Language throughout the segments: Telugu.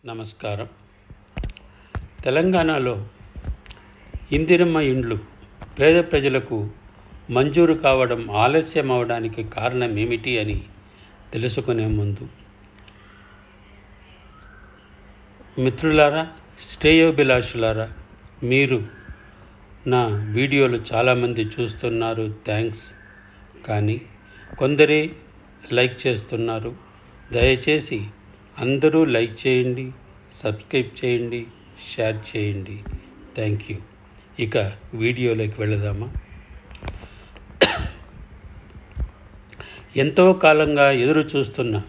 నమస్కారం. తెలంగాణలో ఇందిరమ్మ ఇండ్లు పేద ప్రజలకు మంజూరు కావడం ఆలస్యం అవడానికి కారణం ఏమిటి అని తెలుసుకునే ముందు, మిత్రులారా, శ్రేయోభిలాషులారా, మీరు నా వీడియోలు చాలామంది చూస్తున్నారు, థ్యాంక్స్. కానీ కొందరే లైక్ చేస్తున్నారు. దయచేసి అందరూ లైక్ చేయండి, సబ్స్క్రైబ్ చేయండి, షేర్ చేయండి. Thank you. ఇక వీడియోలోకి వెళదామా? ఎంతో కాలంగా ఎదురు చూస్తున్న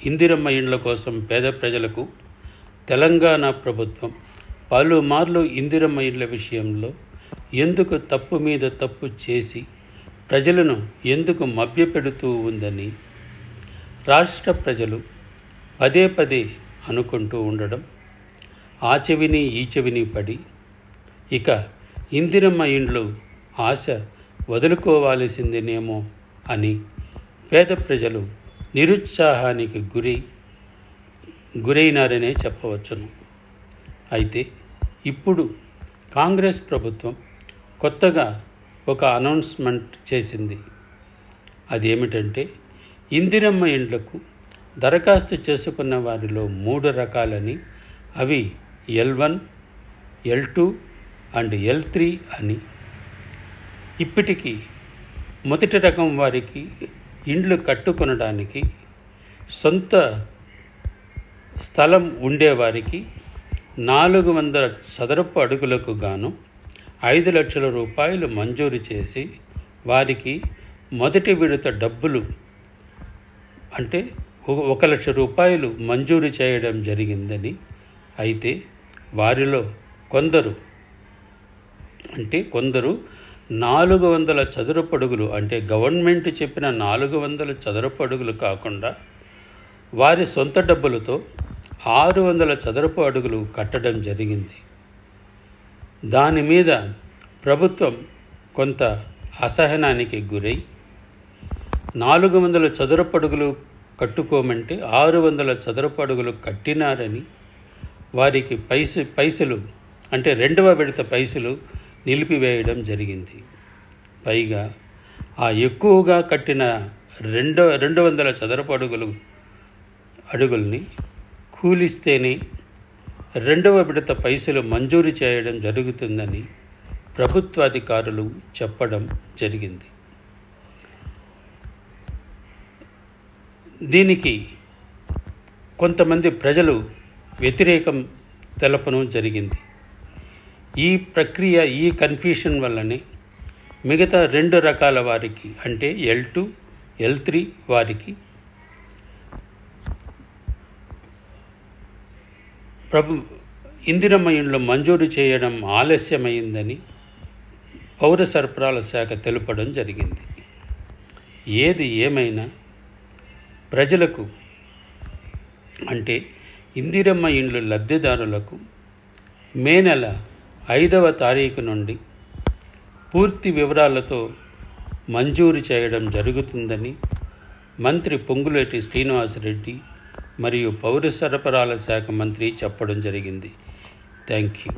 ఇందిరమ్మ ఇండ్ల కోసం పేద ప్రజలకు తెలంగాణ ప్రభుత్వం పలుమార్లు ఇందిరమ్మ ఇండ్ల విషయంలో ఎందుకు తప్పు మీద తప్పు చేసి ప్రజలను ఎందుకు మభ్యపెడుతూ ఉందని రాష్ట్ర ప్రజలు పదే పదే అనుకుంటూ ఉండడం, ఆ చెవిని ఈ చెవిని పడి ఇక ఇందిరమ్మ ఇండ్లు ఆశ వదులుకోవాల్సిందేనేమో అని పేద ప్రజలు నిరుత్సాహానికి గురైనారనే చెప్పవచ్చును. అయితే ఇప్పుడు కాంగ్రెస్ ప్రభుత్వం కొత్తగా ఒక అనౌన్స్మెంట్ చేసింది. అదేమిటంటే, ఇందిరమ్మ ఇండ్లకు దరఖాస్తు చేసుకున్న వారిలో 3 రకాలని, అవి L1, L2 అండ్ L3 అని. ఇప్పటికీ మొదటి రకం వారికి ఇండ్లు కట్టుకొనడానికి సొంత స్థలం ఉండేవారికి 400 చదరపు అడుగులకు గాను 5 లక్షల రూపాయలు మంజూరు చేసి వారికి మొదటి విడత డబ్బులు అంటే 1 లక్ష రూపాయలు మంజూరు చేయడం జరిగిందని. అయితే వారిలో కొందరు 400 చదరపు అడుగులు అంటే గవర్నమెంట్ చెప్పిన 400 చదరపు అడుగులు కాకుండా వారి సొంత డబ్బులతో 600 చదరపు అడుగులు కట్టడం జరిగింది. దాని మీద ప్రభుత్వం కొంత అసహనానికి గురై 400 చదరపు అడుగులు కట్టుకోమంటే 600 చదరపు అడుగులు కట్టినారని వారికి పైసలు అంటే 2వ విడత పైసలు నిలిపివేయడం జరిగింది. పైగా ఆ ఎక్కువగా కట్టిన 200 చదరపు అడుగుల్ని కూలిస్తేనే 2వ విడత పైసలు మంజూరు చేయడం జరుగుతుందని ప్రభుత్వాధికారులు చెప్పడం జరిగింది. దీనికి కొంతమంది ప్రజలు వ్యతిరేకం తెలపడం జరిగింది. ఈ ప్రక్రియ, ఈ కన్ఫ్యూషన్ వల్లనే మిగతా 2 రకాల వారికి అంటే L2, L3 వారికి ఇందిరమ్మ ఇండ్లు మంజూరు చేయడం ఆలస్యమైందని పౌర సరఫరాల శాఖ తెలపడం జరిగింది. ఏది ఏమైనా ప్రజలకు అంటే ఇందిరమ్మ ఇండ్లు లబ్ధిదారులకు మే నెల 5వ తారీఖు నుండి పూర్తి వివరాలతో మంజూరు చేయడం జరుగుతుందని మంత్రి పొంగులేటి శ్రీనివాసరెడ్డి మరియు పౌర సరఫరాల శాఖ మంత్రి చెప్పడం జరిగింది. Thank you.